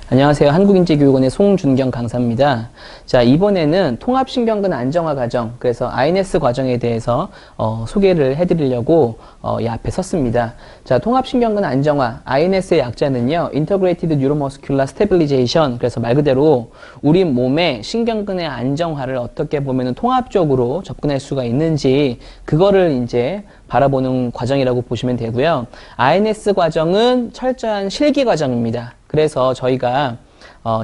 안녕하세요. 한국인재교육원의 송준경 강사입니다. 자, 이번에는 통합신경근 안정화 과정, 그래서 INS 과정에 대해서 소개를 해드리려고 이 앞에 섰습니다. 자, 통합신경근 안정화, INS의 약자는요, Integrated Neuromuscular Stabilization, 그래서 말 그대로 우리 몸의 신경근의 안정화를 어떻게 보면 통합적으로 접근할 수가 있는지, 그거를 이제 바라보는 과정이라고 보시면 되고요. INS 과정은 철저한 실기 과정입니다. 그래서 저희가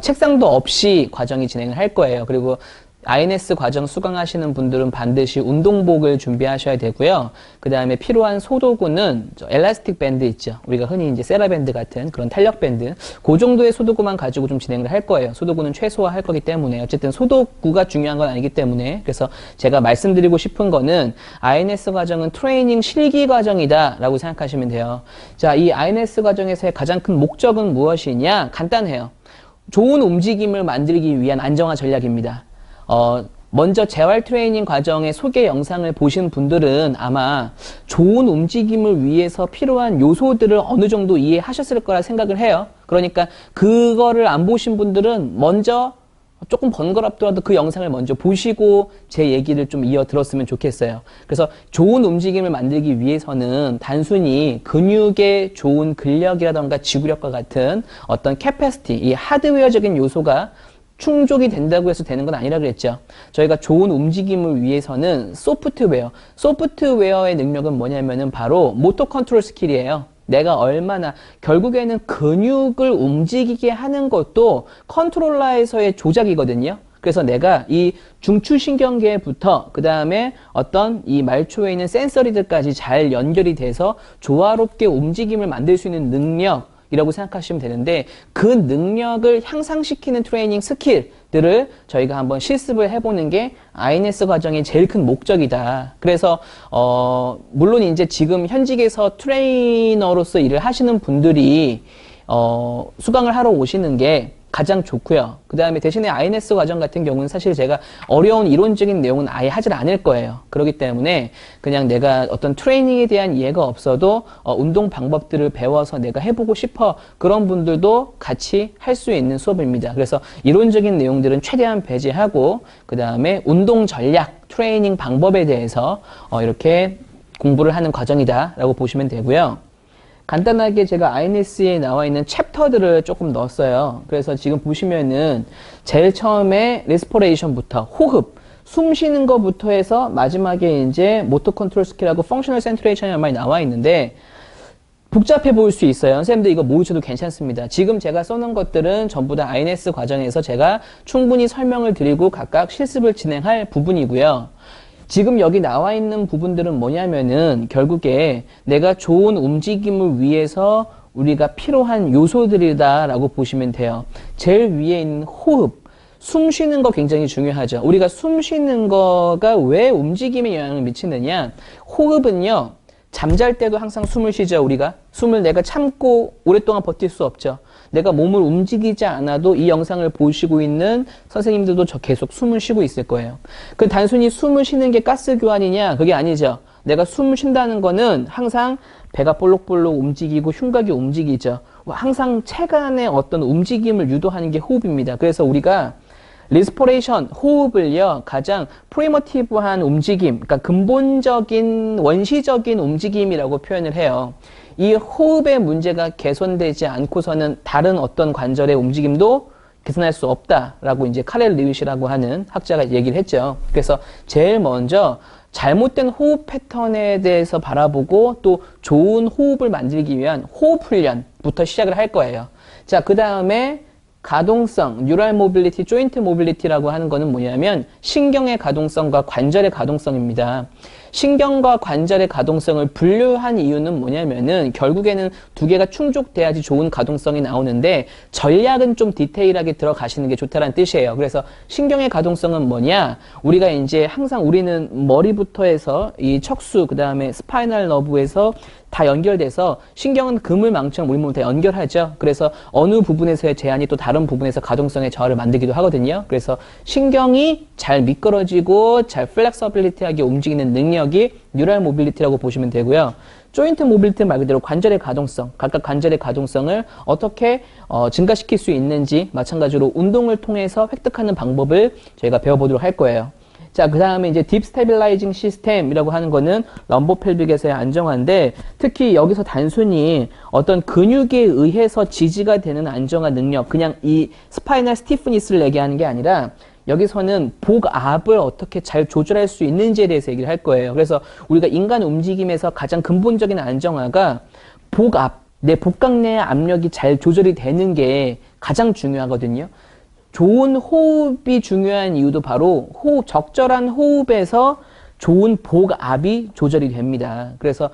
책상도 없이 과정이 진행을 할 거예요. 그리고 INS 과정 수강하시는 분들은 반드시 운동복을 준비하셔야 되고요. 그 다음에 필요한 소도구는 엘라스틱 밴드 있죠. 우리가 흔히 이제 세라밴드 같은 그런 탄력 밴드. 그 정도의 소도구만 가지고 좀 진행을 할 거예요. 소도구는 최소화할 거기 때문에. 어쨌든 소도구가 중요한 건 아니기 때문에. 그래서 제가 말씀드리고 싶은 거는 INS 과정은 트레이닝 실기 과정이다 라고 생각하시면 돼요. 자, 이 INS 과정에서의 가장 큰 목적은 무엇이냐? 간단해요. 좋은 움직임을 만들기 위한 안정화 전략입니다. 먼저 재활 트레이닝 과정의 소개 영상을 보신 분들은 아마 좋은 움직임을 위해서 필요한 요소들을 어느 정도 이해하셨을 거라 생각을 해요. 그러니까 그거를 안 보신 분들은 먼저 조금 번거롭더라도 그 영상을 먼저 보시고 제 얘기를 좀 이어 들었으면 좋겠어요. 그래서 좋은 움직임을 만들기 위해서는 단순히 근육의 좋은 근력이라던가 지구력과 같은 어떤 캐패시티, 이 하드웨어적인 요소가 충족이 된다고 해서 되는 건 아니라 그랬죠. 저희가 좋은 움직임을 위해서는 소프트웨어의 능력은 뭐냐면은 바로 모터 컨트롤 스킬이에요. 내가 얼마나, 결국에는 근육을 움직이게 하는 것도 컨트롤러에서의 조작이거든요. 그래서 내가 이 중추신경계부터 그 다음에 어떤 이 말초에 있는 센서리들까지 잘 연결이 돼서 조화롭게 움직임을 만들 수 있는 능력 이라고 생각하시면 되는데, 그 능력을 향상시키는 트레이닝 스킬들을 저희가 한번 실습을 해보는 게 INS 과정의 제일 큰 목적이다. 그래서 물론 이제 지금 현직에서 트레이너로서 일을 하시는 분들이 수강을 하러 오시는 게 가장 좋고요. 그 다음에 대신에 INS 과정 같은 경우는 사실 제가 어려운 이론적인 내용은 아예 하질 않을 거예요. 그렇기 때문에 그냥 내가 어떤 트레이닝에 대한 이해가 없어도 운동 방법들을 배워서 내가 해보고 싶어, 그런 분들도 같이 할 수 있는 수업입니다. 그래서 이론적인 내용들은 최대한 배제하고 그 다음에 운동 전략, 트레이닝 방법에 대해서 이렇게 공부를 하는 과정이다 라고 보시면 되고요. 간단하게 제가 INS에 나와 있는 챕터들을 조금 넣었어요. 그래서 지금 보시면은 제일 처음에 레스퍼레이션부터, 호흡, 숨 쉬는 것부터 해서 마지막에 이제 모터 컨트롤 스킬하고 펑셔널 센트레이션이 많이 나와 있는데 복잡해 보일 수 있어요. 선생님들 이거 모르셔도 괜찮습니다. 지금 제가 써놓은 것들은 전부 다 INS 과정에서 제가 충분히 설명을 드리고 각각 실습을 진행할 부분이고요. 지금 여기 나와 있는 부분들은 뭐냐면은 결국에 내가 좋은 움직임을 위해서 우리가 필요한 요소들이다라고 보시면 돼요. 제일 위에 있는 호흡, 숨 쉬는 거 굉장히 중요하죠. 우리가 숨 쉬는 거가 왜 움직임에 영향을 미치느냐? 호흡은요, 잠잘 때도 항상 숨을 쉬죠. 우리가 숨을 내가 참고 오랫동안 버틸 수 없죠. 내가 몸을 움직이지 않아도 이 영상을 보시고 있는 선생님들도 저 계속 숨을 쉬고 있을 거예요. 그 단순히 숨을 쉬는 게 가스 교환이냐? 그게 아니죠. 내가 숨을 쉰다는 거는 항상 배가 볼록볼록 움직이고 흉곽이 움직이죠. 항상 체간의 어떤 움직임을 유도하는 게 호흡입니다. 그래서 우리가 리스포레이션, 호흡을요, 가장 프리머티브한 움직임, 그러니까 근본적인, 원시적인 움직임이라고 표현을 해요. 이 호흡의 문제가 개선되지 않고서는 다른 어떤 관절의 움직임도 개선할 수 없다라고 이제 카렐 리윗이라고 하는 학자가 얘기를 했죠. 그래서 제일 먼저 잘못된 호흡 패턴에 대해서 바라보고 또 좋은 호흡을 만들기 위한 호흡 훈련부터 시작을 할 거예요. 자, 그 다음에 가동성, 뉴럴 모빌리티, 조인트 모빌리티라고 하는 거는 뭐냐면 신경의 가동성과 관절의 가동성입니다. 신경과 관절의 가동성을 분류한 이유는 뭐냐면은 결국에는 두 개가 충족돼야지 좋은 가동성이 나오는데 전략은 좀 디테일하게 들어가시는 게 좋다는 뜻이에요. 그래서 신경의 가동성은 뭐냐? 우리가 이제 항상 우리는 머리부터 해서 이 척수, 그 다음에 스파이널 너브에서 다 연결돼서 신경은 그물망처럼 우리 몸을 다 연결하죠. 그래서 어느 부분에서의 제한이 또 다른 부분에서 가동성의 저하를 만들기도 하거든요. 그래서 신경이 잘 미끄러지고 잘 플렉서빌리티하게 움직이는 능력, 능력이 뉴럴 모빌리티라고 보시면 되고요. 조인트 모빌리티 말 그대로 관절의 가동성, 각각 관절의 가동성을 어떻게 증가시킬 수 있는지 마찬가지로 운동을 통해서 획득하는 방법을 저희가 배워보도록 할 거예요. 자, 그 다음에 이제 딥 스테빌라이징 시스템이라고 하는 거는 럼버 펠빅에서의 안정화인데 특히 여기서 단순히 어떤 근육에 의해서 지지가 되는 안정화 능력, 그냥 이 스파이널 스티프니스를 얘기하는 게 아니라 여기서는 복압을 어떻게 잘 조절할 수 있는지에 대해서 얘기를 할 거예요. 그래서 우리가 인간 움직임에서 가장 근본적인 안정화가 복압, 내 복강 내의 압력이 잘 조절이 되는 게 가장 중요하거든요. 좋은 호흡이 중요한 이유도 바로 적절한 호흡에서 좋은 복압이 조절이 됩니다. 그래서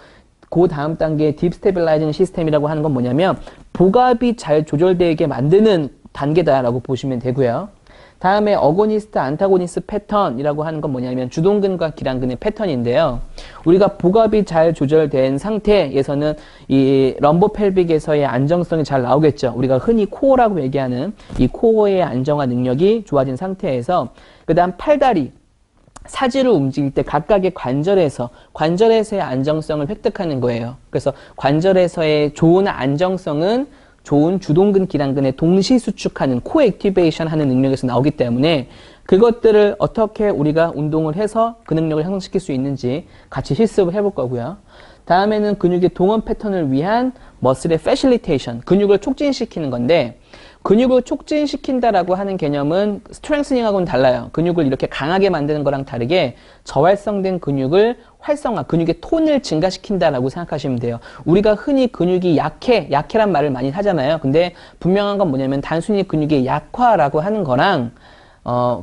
그 다음 단계 딥 스테빌라이징 시스템이라고 하는 건 뭐냐면 복압이 잘 조절되게 만드는 단계다라고 보시면 되고요. 다음에 어고니스트, 안타고니스트 패턴이라고 하는 건 뭐냐면 주동근과 기랑근의 패턴인데요. 우리가 복압이 잘 조절된 상태에서는 이 럼버 펠빅에서의 안정성이 잘 나오겠죠. 우리가 흔히 코어라고 얘기하는 이 코어의 안정화 능력이 좋아진 상태에서 그 다음 팔다리, 사지를 움직일 때 각각의 관절에서의 안정성을 획득하는 거예요. 그래서 관절에서의 좋은 안정성은 좋은 주동근, 기랑근의 동시 수축하는 코액티베이션 하는 능력에서 나오기 때문에 그것들을 어떻게 우리가 운동을 해서 그 능력을 향상시킬 수 있는지 같이 실습을 해볼 거고요. 다음에는 근육의 동원 패턴을 위한 머슬의 패실리테이션, 근육을 촉진시키는 건데 근육을 촉진시킨다라고 하는 개념은 스트렝스닝하고는 달라요. 근육을 이렇게 강하게 만드는 거랑 다르게 저활성된 근육을 활성화, 근육의 톤을 증가시킨다라고 생각하시면 돼요. 우리가 흔히 근육이 약해란 말을 많이 하잖아요. 근데 분명한 건 뭐냐면 단순히 근육의 약화라고 하는 거랑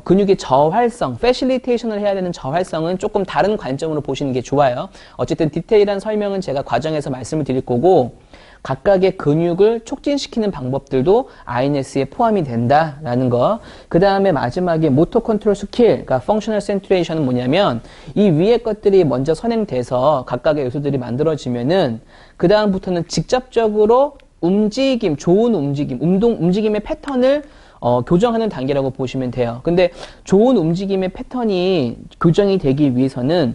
근육의 저활성, 패실리테이션을 해야 되는 저활성은 조금 다른 관점으로 보시는 게 좋아요. 어쨌든 디테일한 설명은 제가 과정에서 말씀을 드릴 거고 각각의 근육을 촉진시키는 방법들도 INS에 포함이 된다라는 거. 그 다음에 마지막에 모터 컨트롤 스킬, 그러니까 펑셔널 센트레이션은 뭐냐면 이 위에 것들이 먼저 선행돼서 각각의 요소들이 만들어지면은 그 다음부터는 직접적으로 움직임, 좋은 움직임, 움직임의 패턴을 교정하는 단계라고 보시면 돼요. 근데 좋은 움직임의 패턴이 교정이 되기 위해서는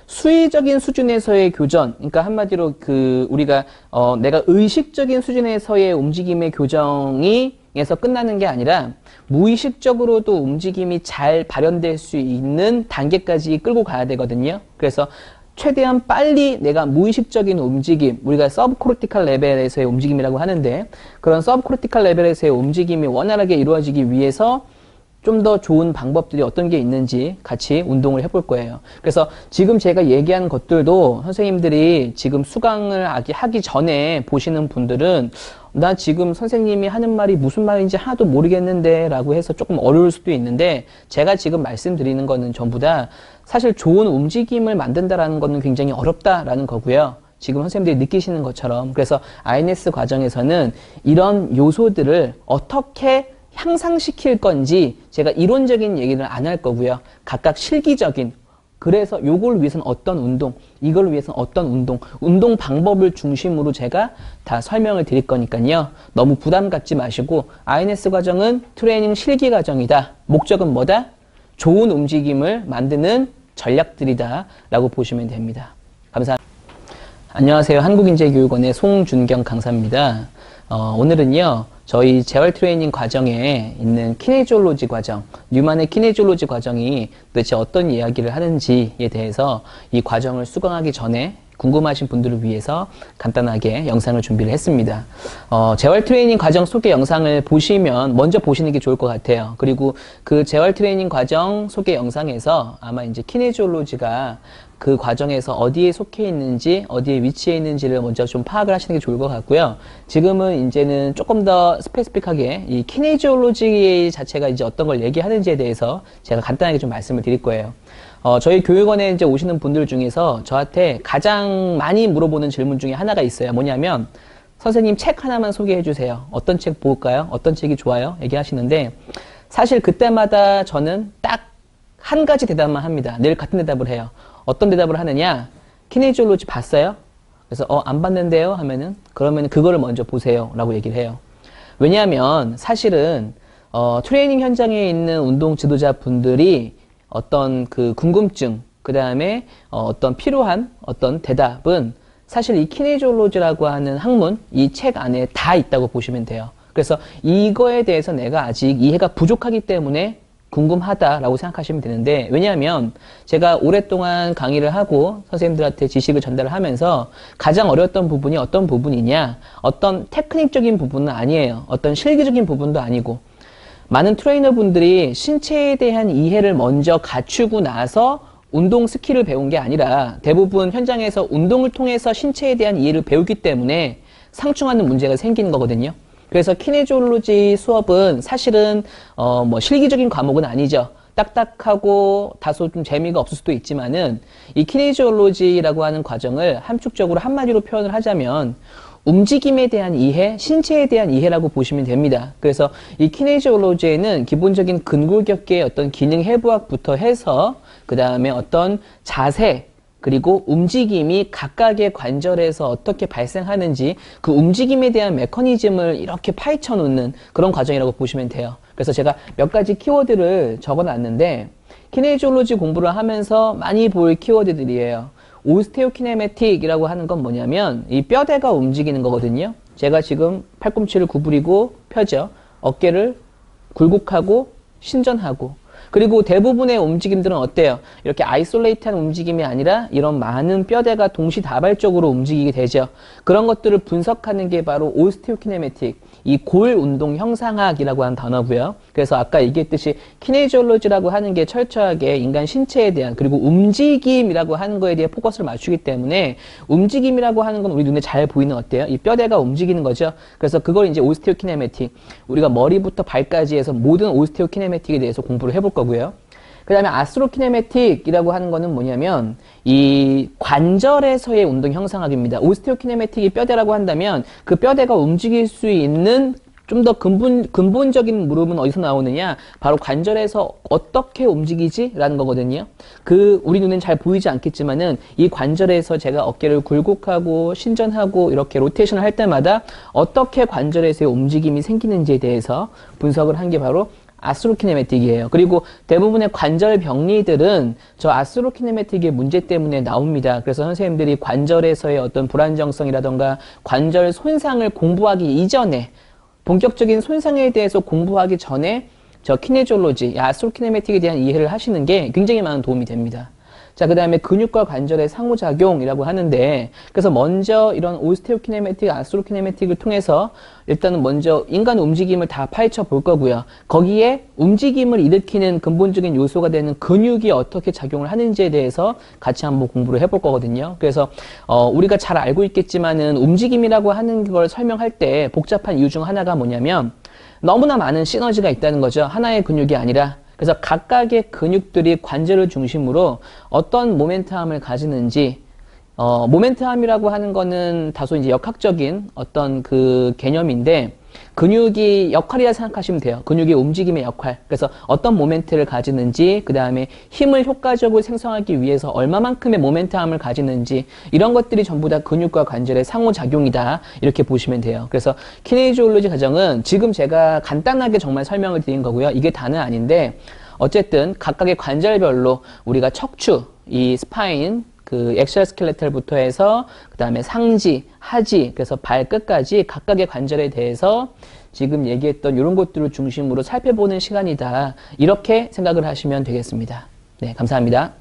수의적인 수준에서의 교전, 그러니까 한마디로 우리가 내가 의식적인 수준에서의 움직임의 교정에서 끝나는 게 아니라 무의식적으로도 움직임이 잘 발현될 수 있는 단계까지 끌고 가야 되거든요. 그래서 최대한 빨리 내가 무의식적인 움직임, 우리가 서브코르티칼 레벨에서의 움직임이라고 하는데 그런 서브코르티칼 레벨에서의 움직임이 원활하게 이루어지기 위해서 좀 더 좋은 방법들이 어떤 게 있는지 같이 운동을 해볼 거예요. 그래서 지금 제가 얘기한 것들도 선생님들이 지금 수강을 하기 전에 보시는 분들은 나 지금 선생님이 하는 말이 무슨 말인지 하나도 모르겠는데 라고 해서 조금 어려울 수도 있는데 제가 지금 말씀드리는 거는 전부 다 사실 좋은 움직임을 만든다라는 거는 굉장히 어렵다라는 거고요. 지금 선생님들이 느끼시는 것처럼 그래서 INS 과정에서는 이런 요소들을 어떻게 향상시킬 건지 제가 이론적인 얘기를 안 할 거고요. 각각 실기적인 그래서 요걸 위해서는 어떤 운동, 이걸 위해서는 어떤 운동 방법을 중심으로 제가 다 설명을 드릴 거니까요. 너무 부담 갖지 마시고 INS 과정은 트레이닝 실기 과정이다. 목적은 뭐다? 좋은 움직임을 만드는 전략들이다 라고 보시면 됩니다. 감사합니다. 안녕하세요. 한국인재교육원의 송준경 강사입니다. 오늘은요. 저희 재활 트레이닝 과정에 있는 키네지올로지 과정, 뉴만의 키네지올로지 과정이 도대체 어떤 이야기를 하는지에 대해서 이 과정을 수강하기 전에 궁금하신 분들을 위해서 간단하게 영상을 준비를 했습니다. 재활 트레이닝 과정 소개 영상을 보시면 먼저 보시는 게 좋을 것 같아요. 그리고 그 재활 트레이닝 과정 소개 영상에서 아마 이제 키네지올로지가 그 과정에서 어디에 속해 있는지, 어디에 위치해 있는지를 먼저 좀 파악을 하시는 게 좋을 것 같고요. 지금은 이제는 조금 더 스페시픽하게 이 키네지올로지 자체가 이제 어떤 걸 얘기하는지에 대해서 제가 간단하게 좀 말씀을 드릴 거예요. 저희 교육원에 이제 오시는 분들 중에서 저한테 가장 많이 물어보는 질문 중에 하나가 있어요. 뭐냐면, 선생님 책 하나만 소개해 주세요. 어떤 책 볼까요? 어떤 책이 좋아요? 얘기하시는데, 사실 그때마다 저는 딱 한 가지 대답만 합니다. 늘 같은 대답을 해요. 어떤 대답을 하느냐? 키네지올로지 봤어요? 그래서 안 봤는데요? 하면은 그러면 그거를 먼저 보세요 라고 얘기를 해요. 왜냐하면 사실은 트레이닝 현장에 있는 운동 지도자 분들이 어떤 그 궁금증, 그 다음에 어떤 필요한 어떤 대답은 사실 이 키네지올로지라고 하는 학문, 이 책 안에 다 있다고 보시면 돼요. 그래서 이거에 대해서 내가 아직 이해가 부족하기 때문에 궁금하다라고 생각하시면 되는데, 왜냐하면 제가 오랫동안 강의를 하고 선생님들한테 지식을 전달을 하면서 가장 어려웠던 부분이 어떤 부분이냐, 어떤 테크닉적인 부분은 아니에요. 어떤 실기적인 부분도 아니고, 많은 트레이너분들이 신체에 대한 이해를 먼저 갖추고 나서 운동 스킬을 배운 게 아니라 대부분 현장에서 운동을 통해서 신체에 대한 이해를 배우기 때문에 상충하는 문제가 생기는 거거든요. 그래서 키네지올로지 수업은 사실은 뭐 실기적인 과목은 아니죠. 딱딱하고 다소 좀 재미가 없을 수도 있지만은 이 키네지올로지라고 하는 과정을 함축적으로 한마디로 표현을 하자면 움직임에 대한 이해, 신체에 대한 이해라고 보시면 됩니다. 그래서 이 키네지올로지에는 기본적인 근골격계의 어떤 기능 해부학부터 해서 그 다음에 어떤 자세, 그리고 움직임이 각각의 관절에서 어떻게 발생하는지 그 움직임에 대한 메커니즘을 이렇게 파헤쳐 놓는 그런 과정이라고 보시면 돼요. 그래서 제가 몇 가지 키워드를 적어 놨는데 키네지올로지 공부를 하면서 많이 볼 키워드들이에요. 오스테오키네매틱이라고 하는 건 뭐냐면 이 뼈대가 움직이는 거거든요. 제가 지금 팔꿈치를 구부리고 펴죠. 어깨를 굴곡하고 신전하고, 그리고 대부분의 움직임들은 어때요? 이렇게 아이솔레이트한 움직임이 아니라 이런 많은 뼈대가 동시다발적으로 움직이게 되죠. 그런 것들을 분석하는 게 바로 오스테오키네매틱, 이 골 운동 형상학이라고 하는 단어고요. 그래서 아까 얘기했듯이 키네지올로지라고 하는 게 철저하게 인간 신체에 대한, 그리고 움직임이라고 하는 거에 대해 포커스를 맞추기 때문에 움직임이라고 하는 건 우리 눈에 잘 보이는 어때요? 이 뼈대가 움직이는 거죠. 그래서 그걸 이제 오스테오키네매틱, 우리가 머리부터 발까지 해서 모든 오스테오키네매틱에 대해서 공부를 해볼 거고요. 그 다음에 아스트로키네매틱이라고 하는 거는 뭐냐면 이 관절에서의 운동 형상학입니다. 오스테오키네매틱이 뼈대라고 한다면 그 뼈대가 움직일 수 있는 좀 더 근본적인 물음은 어디서 나오느냐? 바로 관절에서 어떻게 움직이지? 라는 거거든요. 우리 눈엔 잘 보이지 않겠지만은 이 관절에서 제가 어깨를 굴곡하고 신전하고 이렇게 로테이션을 할 때마다 어떻게 관절에서의 움직임이 생기는지에 대해서 분석을 한 게 바로 아스트로키네매틱이에요. 그리고 대부분의 관절 병리들은 저 아스트로키네매틱의 문제 때문에 나옵니다. 그래서 선생님들이 관절에서의 어떤 불안정성이라던가 관절 손상을 공부하기 이전에, 본격적인 손상에 대해서 공부하기 전에 저 키네지올로지, 아스트로키네매틱에 대한 이해를 하시는 게 굉장히 많은 도움이 됩니다. 자, 그 다음에 근육과 관절의 상호작용이라고 하는데, 그래서 먼저 이런 오스테오키네매틱, 아스트로키네매틱을 통해서 일단은 먼저 인간 움직임을 다 파헤쳐 볼 거고요. 거기에 움직임을 일으키는 근본적인 요소가 되는 근육이 어떻게 작용을 하는지에 대해서 같이 한번 공부를 해볼 거거든요. 그래서 우리가 잘 알고 있겠지만은 움직임이라고 하는 걸 설명할 때 복잡한 이유 중 하나가 뭐냐면 너무나 많은 시너지가 있다는 거죠. 하나의 근육이 아니라. 그래서 각각의 근육들이 관절을 중심으로 어떤 모멘텀을 가지는지, 모멘텀이라고 하는 거는 다소 이제 역학적인 어떤 그 개념인데, 근육이 역할이라 생각하시면 돼요. 근육의 움직임의 역할. 그래서 어떤 모멘트를 가지는지, 그 다음에 힘을 효과적으로 생성하기 위해서 얼마만큼의 모멘텀을 가지는지, 이런 것들이 전부 다 근육과 관절의 상호작용이다. 이렇게 보시면 돼요. 그래서 키네지올로지 과정은 지금 제가 간단하게 정말 설명을 드린 거고요. 이게 다는 아닌데, 어쨌든 각각의 관절별로 우리가 척추, 이 스파인, 그 엑셀스켈레탈부터 해서 그 다음에 상지, 하지, 그래서 발끝까지 각각의 관절에 대해서 지금 얘기했던 이런 것들을 중심으로 살펴보는 시간이다. 이렇게 생각을 하시면 되겠습니다. 네, 감사합니다.